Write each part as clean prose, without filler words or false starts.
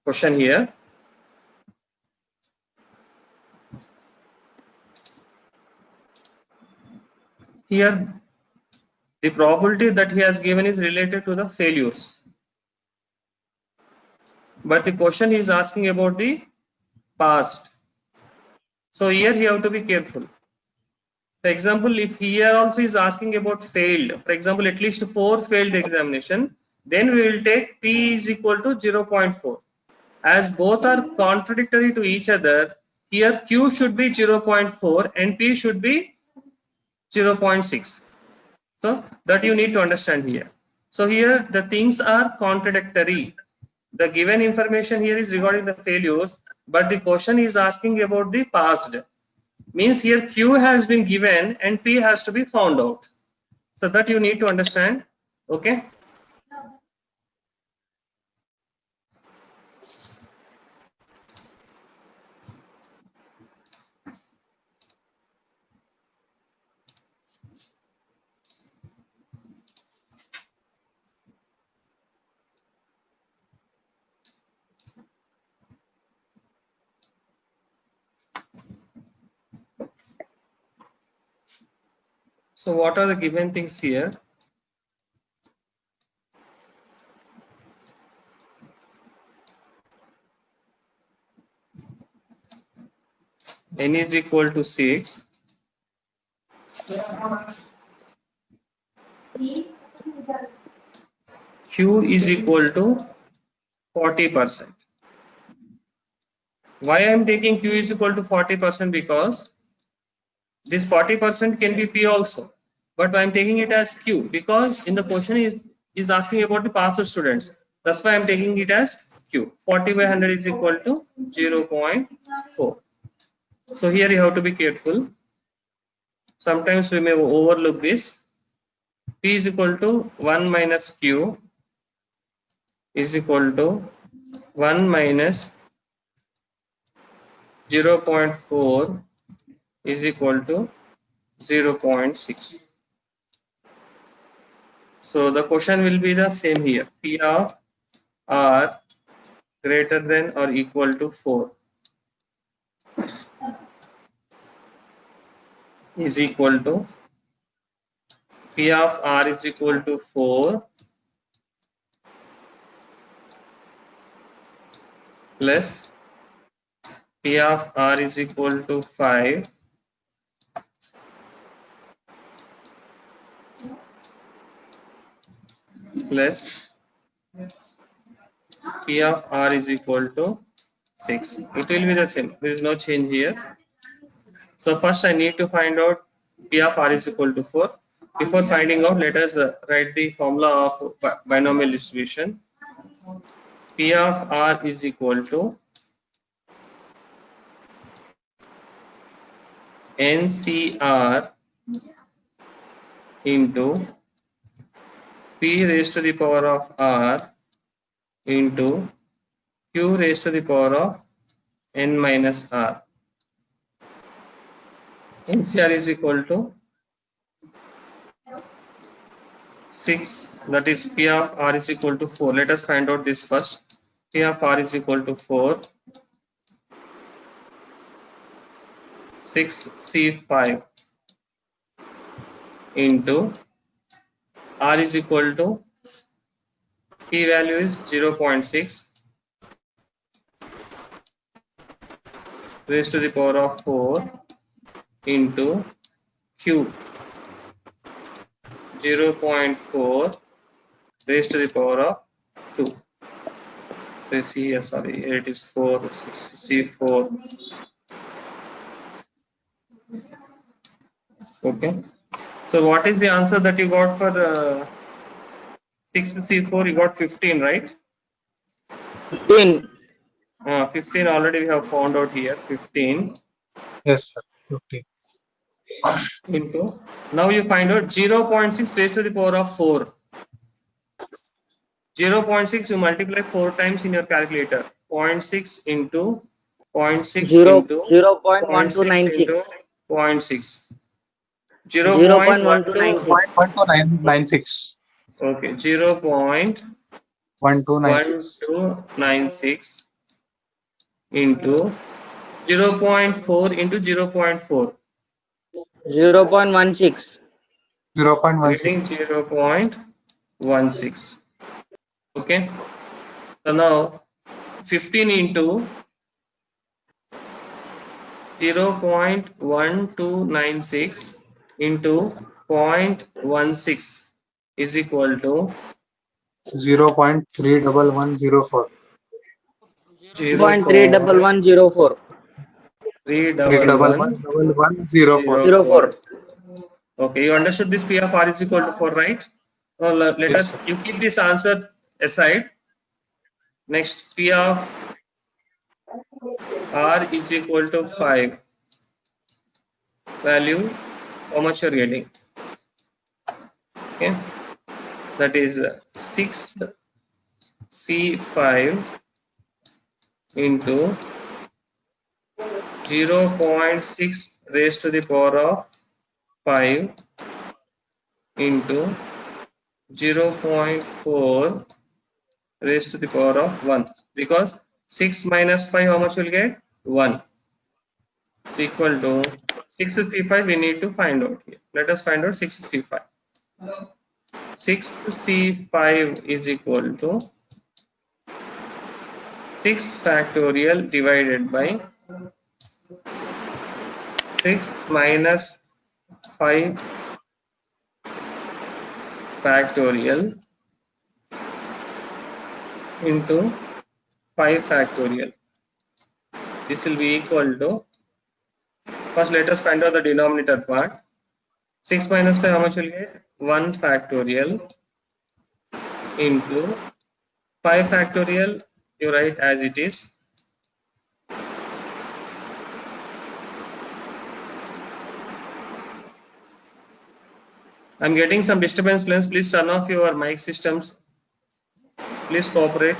question here. Here, the probability that he has given is related to the failures. But the question is asking about the past. So here you have to be careful. For example, if here also is asking about failed, for example, at least 4 failed examination, then we will take P is equal to 0.4. As both are contradictory to each other, here Q should be 0.4 and P should be 0.6. So that you need to understand here. So here the things are contradictory. The given information here is regarding the failures, but the question is asking about the past. Means here Q has been given and P has to be found out. So that you need to understand. Okay. So what are the given things here? N is equal to 6. Q is equal to 40%. Why I am taking Q is equal to 40%? Because this 40% can be P also, but I am taking it as Q because in the question is asking about the past students. That's why I am taking it as Q. 40 by 100 is equal to 0.4. So here you have to be careful. Sometimes we may overlook this. P is equal to 1 minus Q is equal to 1 minus 0.4 is equal to 0.6. So the question will be the same here. P of R greater than or equal to 4 is equal to P of R is equal to 4 plus P of R is equal to 5 plus P of R is equal to 6. It will be the same. There is no change here. So first I need to find out P of R is equal to 4. Before finding out, let us write the formula of binomial distribution. P of R is equal to NCR into P raised to the power of R into Q raised to the power of N minus R. NCR is equal to 6, that is P of R is equal to 4. Let us find out this first. P of R is equal to 4. 6C5 into R is equal to P value is 0.6 raised to the power of 4 into Q 0.4 raised to the power of 2. So see here, sorry, here it is 4, C4. Okay. So what is the answer that you got for 6C4? You got 15, right? 15. 15 already we have found out here. 15. Yes, sir. 15. Into, now you find out 0.6 raised to the power of 4. 0.6 you multiply 4 times in your calculator. 0.6 into 0.6 into 0.6 into 0.6. 0.1296. Okay, 0.1296. 1296. into 0.4 into 0.4. 0.16. 0.16. Getting 0.16. Okay. So now 15 into 0.1296 into 0.16 is equal to 0.31104. 0.31104. 3111104. 0.31104. Okay, you understood this P of R is equal to 4, right? Now let Yes, us, sir. you keep this answer aside. Next, P of R is equal to 5. Value, how much you're getting? Okay, that is 6C5 into 0.6 raised to the power of 5 into 0.4 raised to the power of 1, because 6 minus 5, how much will get? 1. So equal to 6C5 we need to find out here. Let us find out 6C5. 6C5 is equal to 6 factorial divided by 6 minus 5 factorial into 5 factorial. This will be equal to, first let us find out the denominator part. 6 minus 5, how much will get? 1 factorial into 5 factorial, you write as it is. I'm getting some disturbance, friends. Please turn off your mic systems. Please cooperate.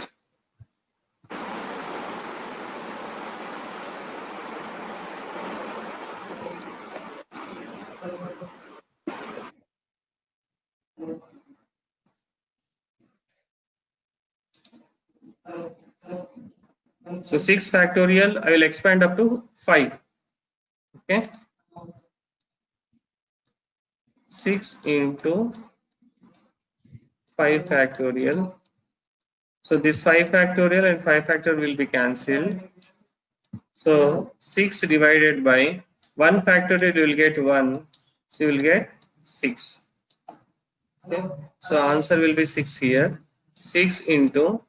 So 6 factorial, I will expand up to 5. Okay. 6 into 5 factorial. So this 5 factorial and 5 factorial will be cancelled. So 6 divided by 1 factorial, you will get 1. So you will get 6. Okay. So answer will be 6 here. 6 into,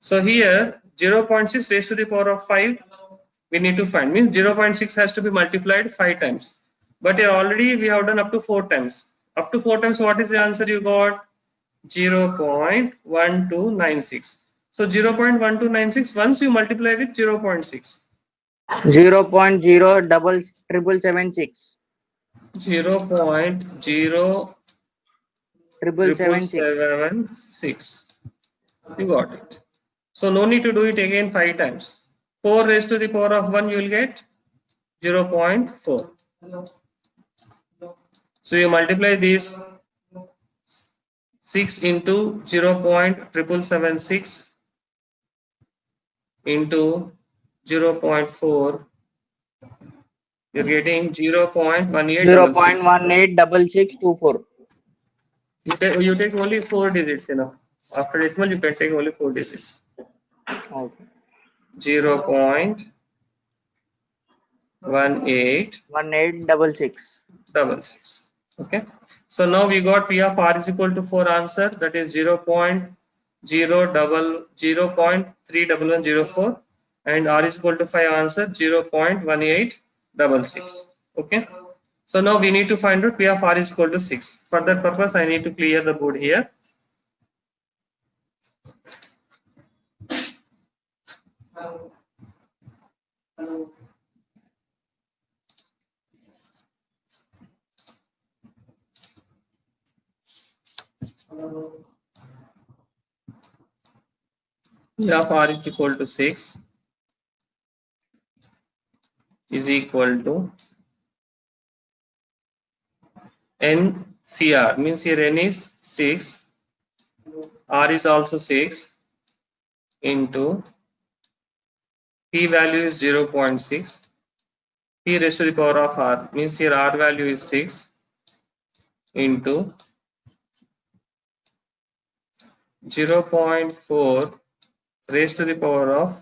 so here 0.6 raised to the power of 5 we need to find, means 0.6 has to be multiplied 5 times, but here already we have done up to 4 times. Up to 4 times, what is the answer you got? 0.1296. So 0.1296, once you multiply with 0.6, 0.07776. 0.07776. You got it. So no need to do it again 5 times. 4 raised to the power of 1, you will get 0.4. So you multiply this 6 into 0.776 into 0.4, you're getting 0.1866. 0.186624. You take only 4 digits enough. After decimal, you can take only 4 digits. Okay. 0.1866. Okay. So now we got P of R is equal to 4 answer, that is 0.31104, and R is equal to 5 answer 0.1866. Okay. So now we need to find out P of R is equal to 6. For that purpose, I need to clear the board here. P of R is equal to 6 is equal to NCR, means here N is 6, R is also 6 into P value is 0.6. P raised to the power of R means here R value is 6 into 0.4 raised to the power of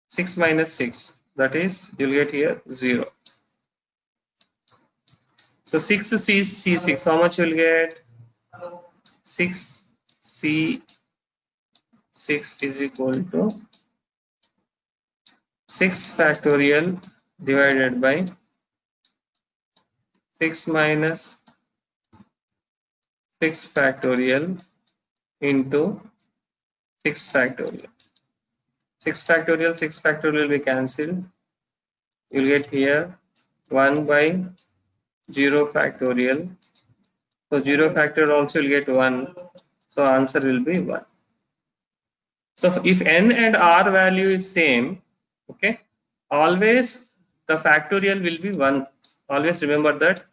6 minus 6, that is you'll get here 0. So 6 C6, how much you'll get? 6 C6 is equal to 6 factorial divided by 6 minus 6 factorial into 6 factorial. 6 factorial will be cancelled. You'll get here 1 by 0 factorial. So 0 factorial also will get 1. So answer will be 1. So if n and r value is same, okay, always the factorial will be 1. Always remember that.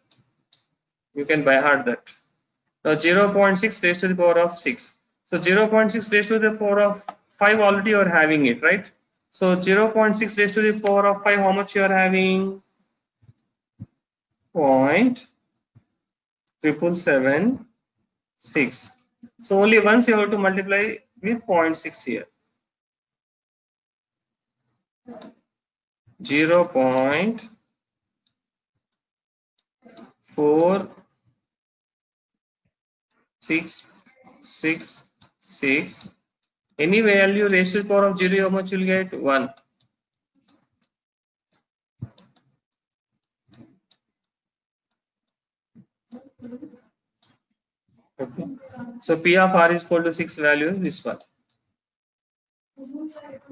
You can by heart that. Now 0.6 raised to the power of 6. So 0.6 raised to the power of 5 already you are having it, right? So 0.6 raised to the power of 5, how much you are having? 0.776. So only once you have to multiply with 0.6 here. 0.4666. Any value raised to the power of 0, how much you will get? 1. Okay. So P of R is equal to 6 value is this one.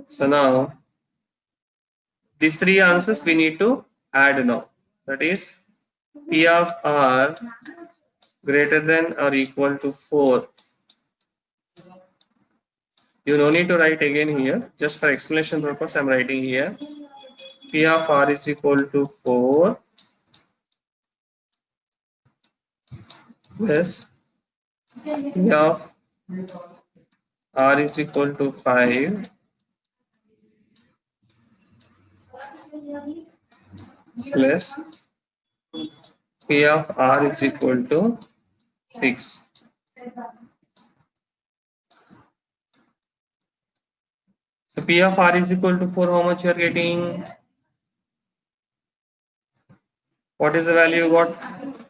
So now these three answers we need to add now. That is P of R greater than or equal to 4. You no need to write again here. Just for explanation purpose, I am writing here. P of R is equal to 4 plus P of R is equal to 5 plus P of R is equal to 6. So P of R is equal to 4, how much you are getting? What is the value you got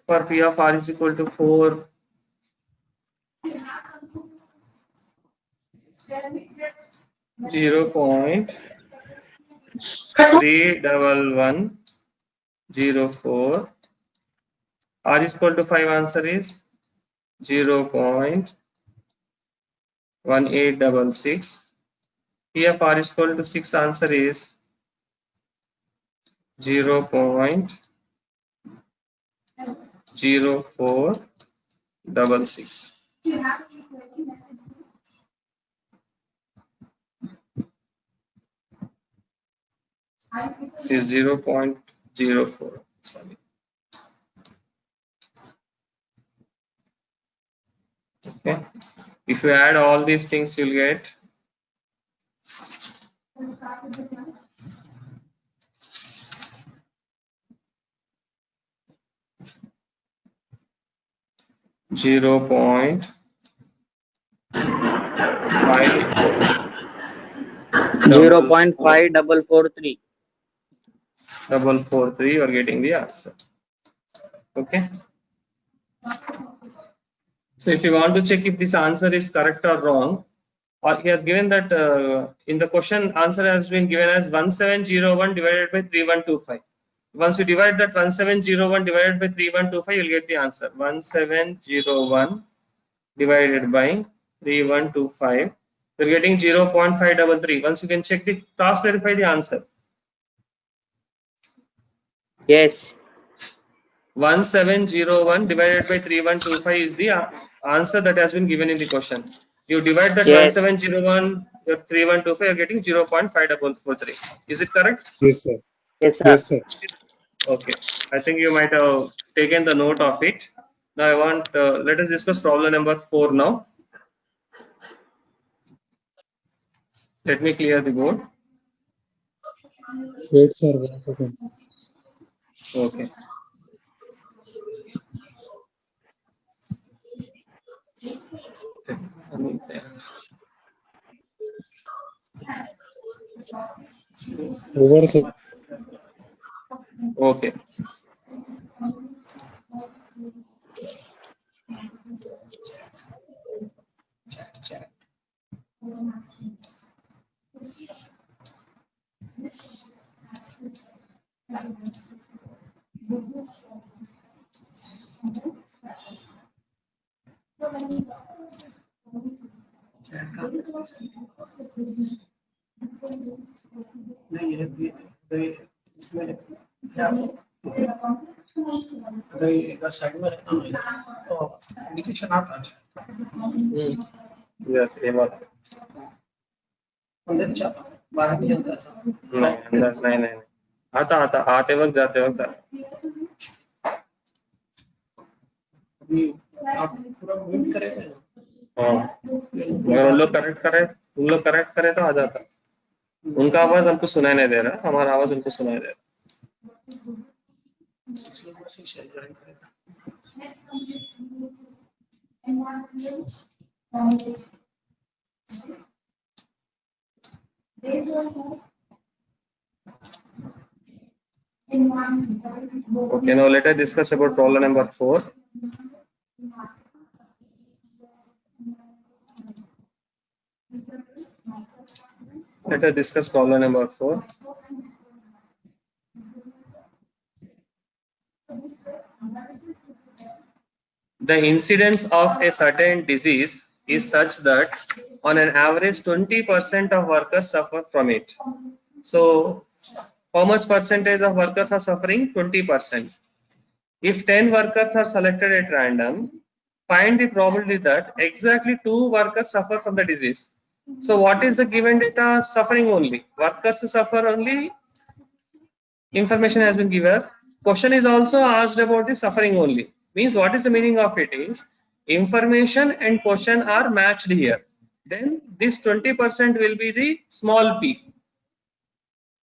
for P of R is equal to 4? 0.31104. R is equal to 5, answer is 0.1866. P of R is equal to 6, answer is 0.0466. Is 0.04. Sorry. Okay. If you add all these things, you'll get 0.543. 0.5443. 443, you are getting the answer. Okay. So if you want to check if this answer is correct or wrong, or he has given that in the question answer has been given as 1701 divided by 3125. Once you divide that 1701 divided by 3125, you'll get the answer. 1701 divided by 3125. You're getting 0.533. Once you can check the cross verify the answer. Yes. 1701 divided by 3125 is the answer that has been given in the question. You divide that Yes. 1701 3125, you're getting 0.5443. Is it correct? Yes, sir. Yes, sir. Yes, sir. Okay. I think you might have taken the note of it. Now I want let us discuss problem number 4 now. Let me clear the board. Wait, sir, 1 second. Okay. Over, sir. Okay. Yes, ये बात नहीं अंदर नहीं आता आता आते वक्त जाते वक्त हाँ मगर उन लोग करेक्ट करे तो आ जाता। उनका आवाज हमको सुनाई नहीं दे रहा, हमारा आवाज उनको सुनाई दे रहा। Okay, now let us discuss about problem number 4. Let us discuss problem number 4. The incidence of a certain disease is such that on an average 20% of workers suffer from it. So how much percentage of workers are suffering? 20%. If 10 workers are selected at random, find the probability that exactly 2 workers suffer from the disease. So what is the given data? Suffering only. Workers suffer only. Information has been given. Question is also asked about the suffering only. Means what is the meaning of it is information and question are matched here. Then this 20% will be the small p.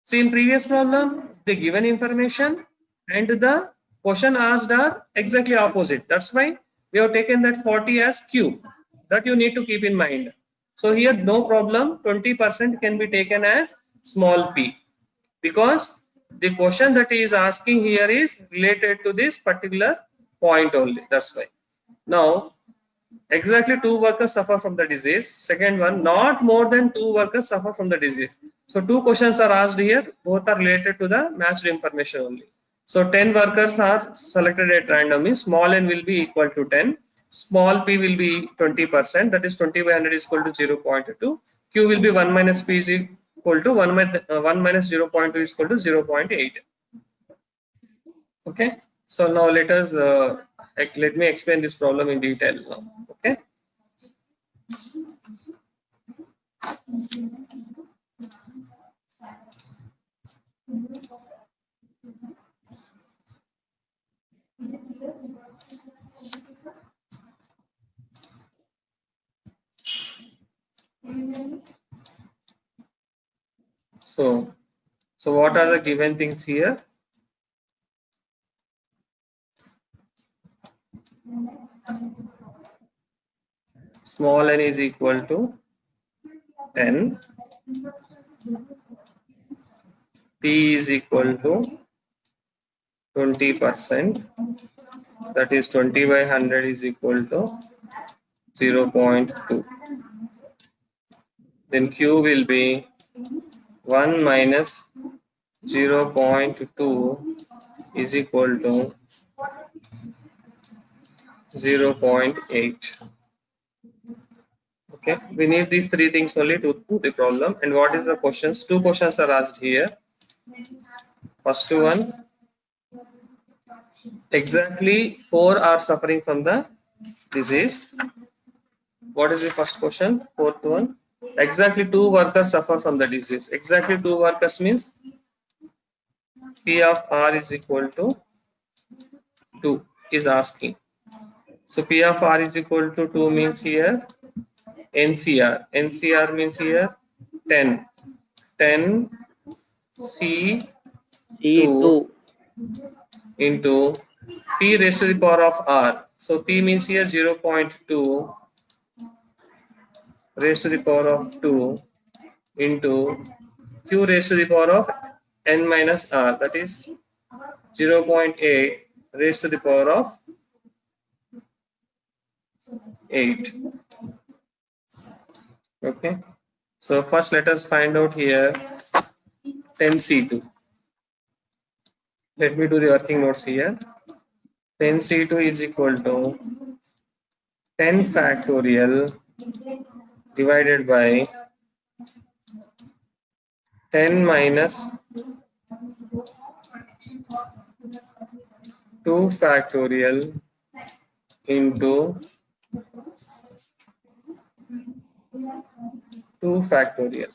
See in previous problem, the given information and the question asked are exactly opposite. That's why we have taken that 40 as Q. That you need to keep in mind. So here no problem, 20% can be taken as small p because the question that he is asking here is related to this particular point only. That's why. Now, exactly 2 workers suffer from the disease. Second one, not more than 2 workers suffer from the disease. So 2 questions are asked here. Both are related to the matched information only. So 10 workers are selected at random. Small n will be equal to 10. Small p will be 20%. That is 20 by 100 is equal to 0.2. Q will be 1 minus p is equal to 1 minus 0.2 is equal to 0.8. Okay. So now let us let me explain this problem in detail now. Okay. So what are the given things here? Small n is equal to 10. P is equal to 20%. That is 20 by 100 is equal to 0.2. Then Q will be 1 minus 0.2 is equal to 0.8. Okay, we need these 3 things only to do the problem. And what is the questions? 2 questions are asked here. First one, exactly 4 are suffering from the disease. What is the first question? Fourth one, exactly 2 workers suffer from the disease. Exactly 2 workers means P of R is equal to 2 is asking. So P of R is equal to 2 means here NCR. NCR means here 10. 10 C2 C2. into P raised to the power of R. So P means here 0.2 raised to the power of 2 into Q raised to the power of N minus R, that is 0.8 raised to the power of 8. Okay, so first let us find out here 10C2. Let me do the working notes here. 10C2 is equal to 10 factorial divided by 10 minus 2 factorial into 2 factorial.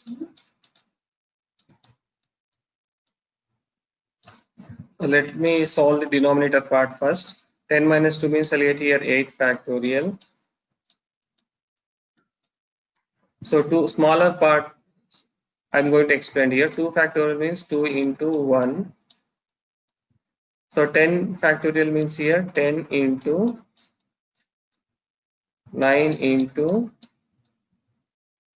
Let me solve the denominator part first. 10 minus 2 means I'll get here 8 factorial. So two smaller part I'm going to explain here. 2 factorial means 2 into 1. So 10 factorial means here 10 into 9 into,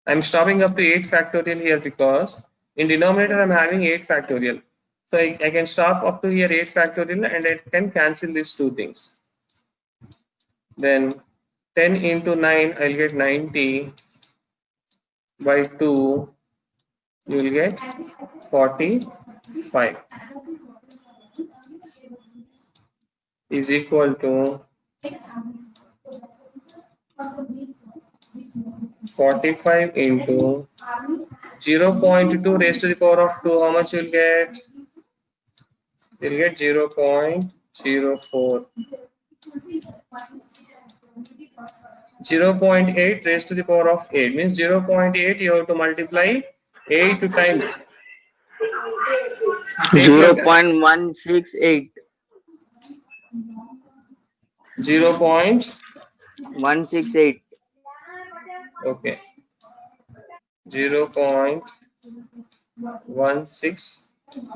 I'm stopping up to 8 factorial here because in denominator I'm having 8 factorial. So I can stop up to here 8 factorial and I can cancel these two things. Then 10 into 9, I'll get 90 by 2, you will get 45 is equal to 45 into 0.2 raised to the power of 2. How much you will get? You will get 0.04. 0.8 raised to the power of 8 means 0.8 you have to multiply 8 times. Take your 0.168. 0.168. Okay. 0.16.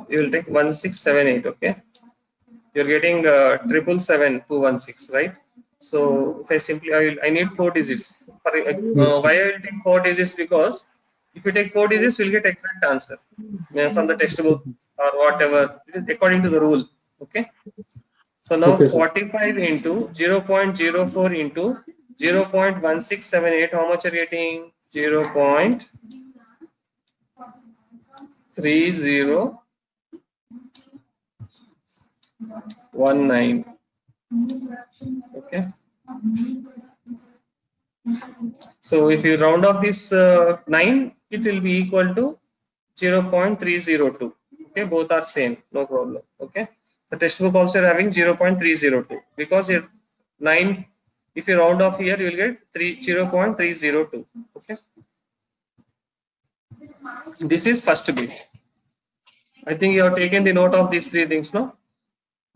You will take 1678. Okay. You're getting 777,216, right? So if I simply I need 4 digits. Why I will take 4 digits? Because if you take 4 digits, you'll get exact answer from the textbook or whatever. It is according to the rule. Okay. So now Okay, sir. 45 into 0.04 into 0.1678. How much are you getting? 0.3019. Okay. So if you round off this 9, it will be equal to 0.302. Okay, both are same, no problem. Okay, the textbook also having 0.302 because here 9, if you round off here, you will get 0.302. Okay, this is first bit. I think you have taken the note of these 3 things, no?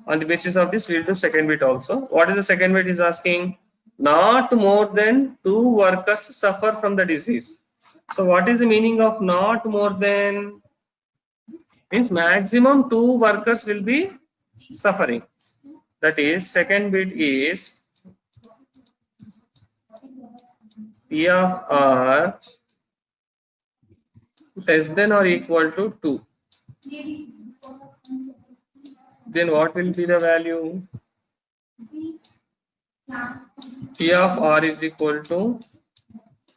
On the basis of this, we'll do second bit also. What is the second bit is asking? Not more than 2 workers suffer from the disease. So what is the meaning of not more than? Means maximum 2 workers will be suffering. That is, second bit is P of R less than or equal to 2. Then what will be the value? P of R is equal to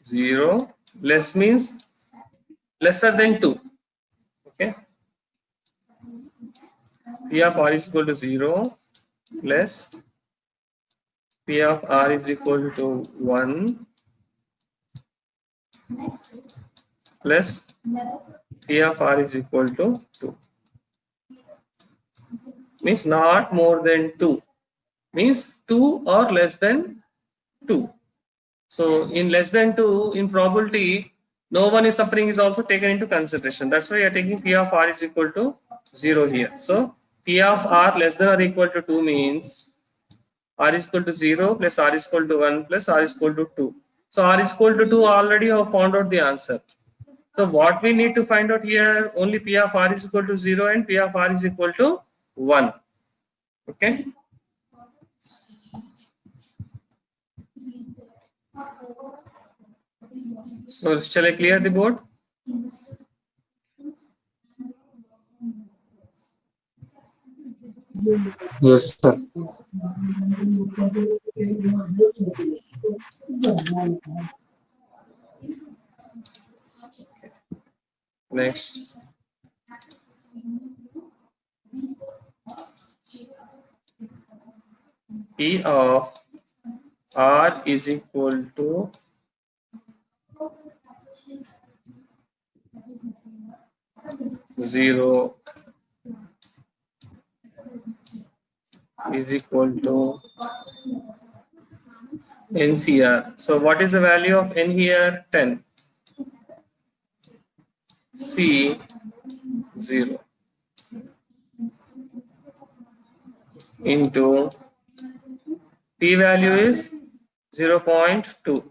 0. Less means lesser than 2. Okay. P of R is equal to 0 less P of R is equal to 1 plus P of R is equal to 2. Means not more than 2. Means 2 or less than 2. So in less than 2, in probability, no one is suffering is also taken into consideration. That's why you are taking P of R is equal to 0 here. So P of R less than or equal to 2 means R is equal to 0 plus R is equal to 1 plus R is equal to 2. So R is equal to 2 already have found out the answer. So what we need to find out here, only P of R is equal to 0 and P of R is equal to 1. Okay. So shall I clear the board? Yes, sir. Next. P of R is equal to 0 is equal to NCR. So what is the value of N here? 10. C 0 into P value is 0.2.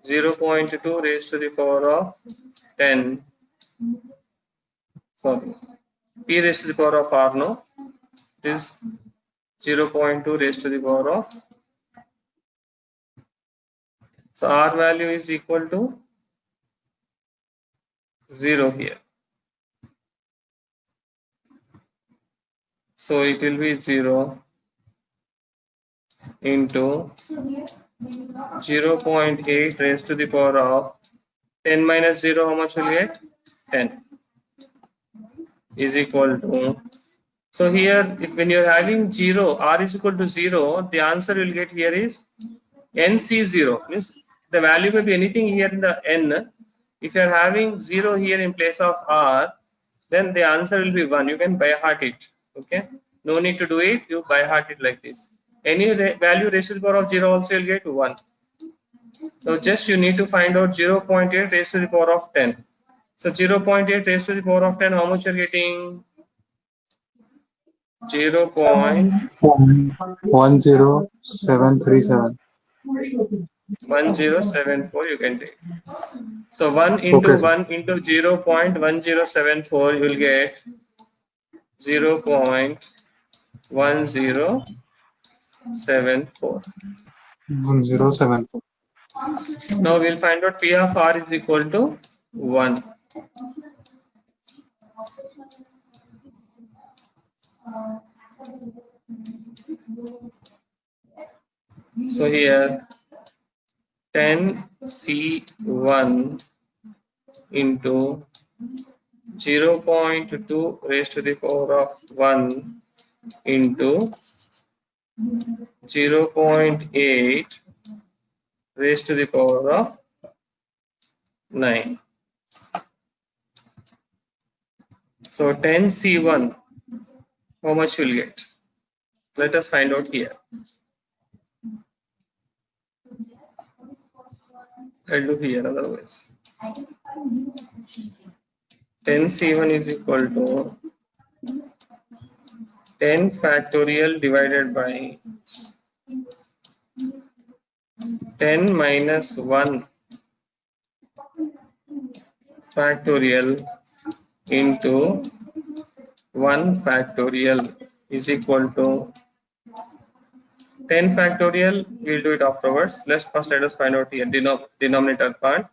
0.2 raised to the power of 10. Sorry, P raised to the power of R, no? It is 0.2 raised to the power of. So R value is equal to 0 here. So it will be 0 into 0.8 raised to the power of 10 minus 0, how much will you get? 10 is equal to. So here, if when you're having 0, R is equal to 0, the answer you'll get here is NC0. Means the value may be anything here in the N. If you're having 0 here in place of R, then the answer will be 1. You can by heart it. Okay. No need to do it. You by heart it like this. Any value raised to the power of 0 also you'll get 1. So just you need to find out 0.8 raised to the power of 10. So 0.8 raised to the power of 10, how much you're getting? 10737. 0.1074 you can take. So 1 into Okay, sir. 1 into 0.1074 you will get 0.1074. 1074. Now we'll find out P of R is equal to 1. So here 10C1 into 0.2 raised to the power of 1 into 0.8 raised to the power of 9. So 10C1, how much you'll get? Let us find out here. I'll do here otherwise. 10C1 is equal to 10 factorial divided by 10 minus 1 factorial into 1 factorial is equal to 10 factorial. We'll do it afterwards. First let us find out here denominator part.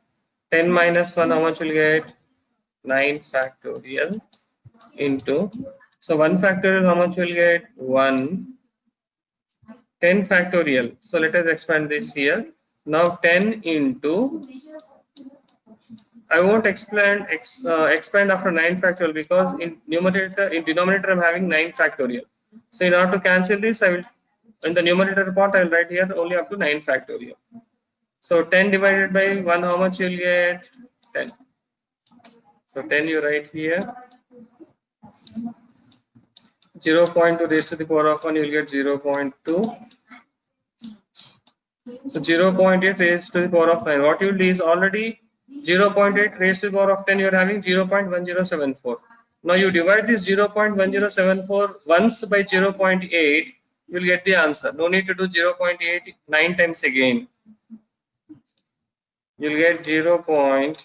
10 minus 1, how much will get? 9 factorial into, so 1 factorial, how much will get? 1. 10 factorial. So let us expand this here. Now 10 into, I won't expand after 9 factorial because in denominator I'm having 9 factorial. So in order to cancel this, I will, in the numerator part I will write here only up to 9 factorial. So 10 divided by 1, how much you'll get? 10. So 10 you write here. 0.2 raised to the power of 1, you will get 0.2. So 0.8 raised to the power of 9. What you will do is already 0.8 raised to the power of 10, you are having 0.1074. Now you divide this 0.1074 once by 0.8, you will get the answer. No need to do 0.8 9 times again. You will get 0.1074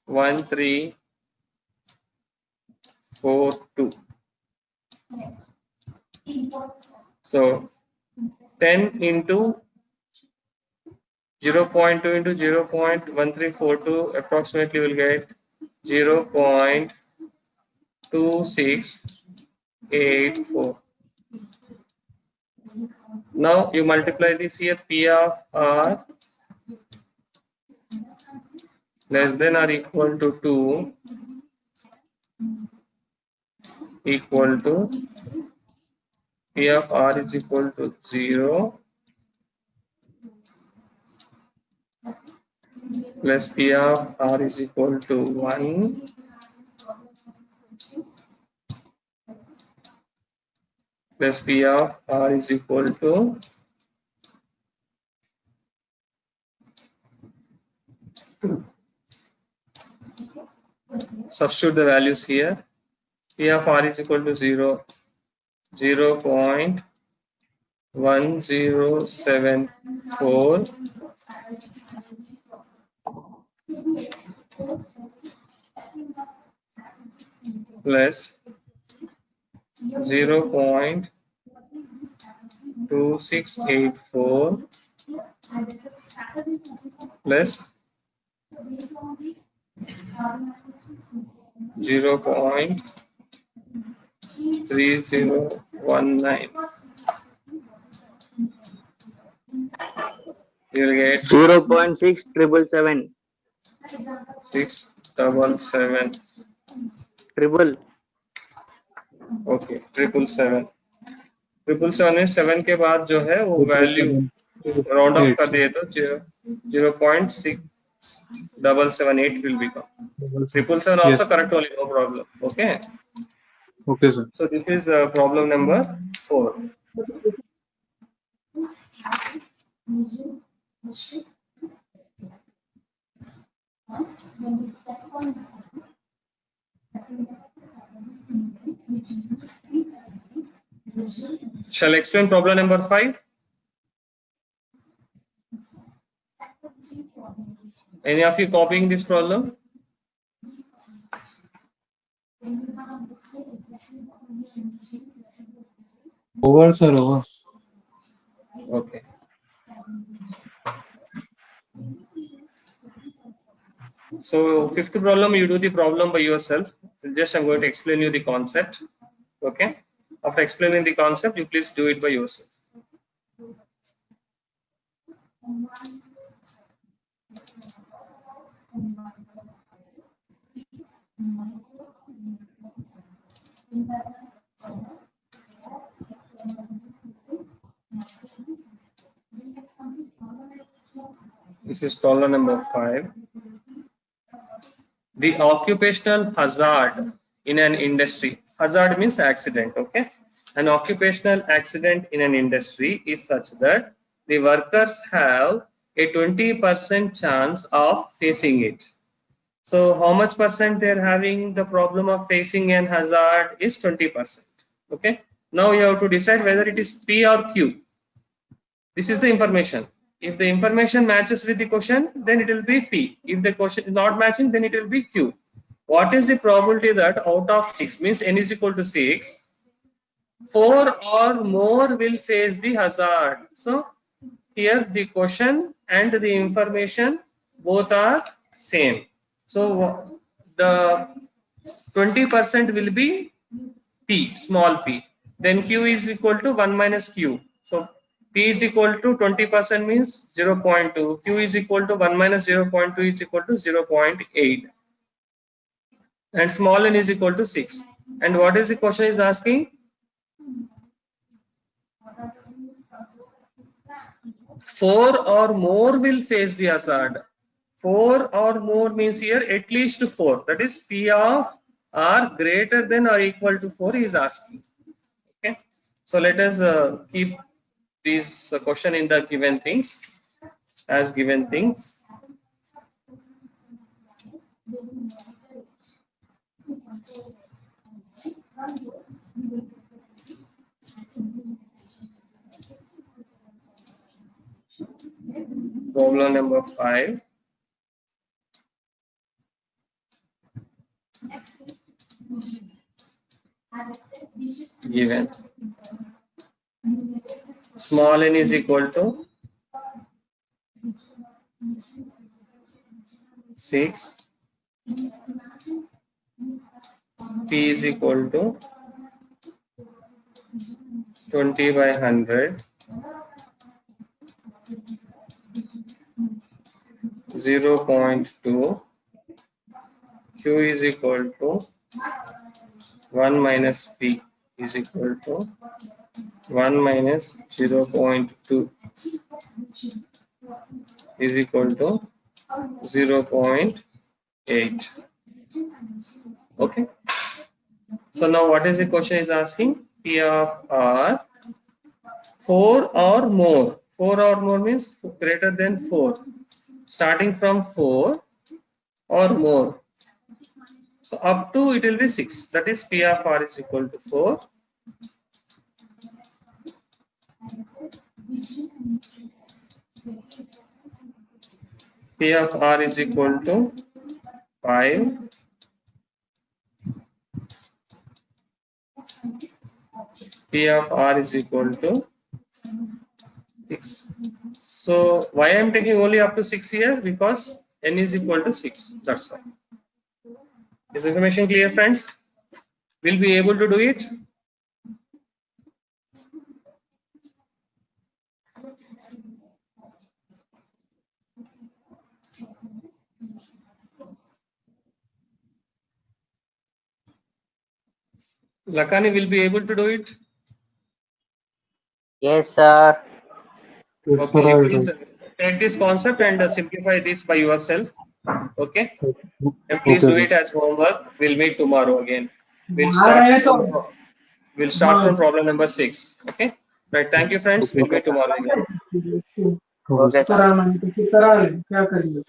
1342. So 10 into 0.2 into 0.1342 approximately will get 0.2684. Now you multiply this here, P of R less than or equal to 2 equal to P of R is equal to 0 plus P of R is equal to 1 plus P of R is equal to 2. Substitute the values here. P of R is equal to 0, 0.1074 plus 0.2684 plus 0.3019. You will get 0.6777. 677. Triple. Okay 777 में 7 के बाद जो है वो value round of कर दिए तो 0.6778 will become 777 also Yes. correct only, no problem. Okay, Okay, sir. so this is problem number 4. Shall I explain problem number 5? Any of you copying this problem? Over, sir, over. Okay. So fifth problem, you do the problem by yourself. Just I'm going to explain you the concept. Okay. After explaining the concept, you please do it by yourself. This is problem number 5. The occupational hazard in an industry. Hazard means accident. Okay. An occupational accident in an industry is such that the workers have a 20% chance of facing it. So how much percent they are having the problem of facing an hazard is 20%. Okay. Now you have to decide whether it is P or Q. This is the information. If the information matches with the question, then it will be P. If the question is not matching, then it will be Q. What is the probability that out of 6 means n is equal to 6, 4 or more will face the hazard? So here the question and the information both are same. So the 20% will be P, small p. Then Q is equal to 1 minus Q. So P is equal to 20% means 0.2. Q is equal to 1 minus 0.2 is equal to 0.8. And small n is equal to 6. And what is the question is asking? 4 or more will face the hazard. 4 or more means here at least 4. That is P of R greater than or equal to 4 is asking. Okay. So let us keep this question in the given things as given things. Problem number 5. given small n is equal to 6, p is equal to 20 by 100, 0.2, q is equal to 1 minus p is equal to 1 minus 0.2 is equal to 0.8. Okay. So now what is the question is asking? P of R 4 or more. 4 or more means greater than 4. Starting from 4 or more. So up to it will be 6. That is P of R is equal to 4. P of R is equal to 5. P of R is equal to 6. So why I am taking only up to 6 here? Because n is equal to 6. That's why. Is information clear, friends? Will be able to do it? Lakani will be able to do it? Yes, sir. Yes, sir, I Okay, will please do. take this concept and simplify this by yourself. Okay, and Okay, please do sir. it as homework. We'll meet tomorrow again. We'll start from problem number 6. Okay, right. Thank you, friends. We'll Okay, meet sir. tomorrow again. Okay, Okay, sir. sir.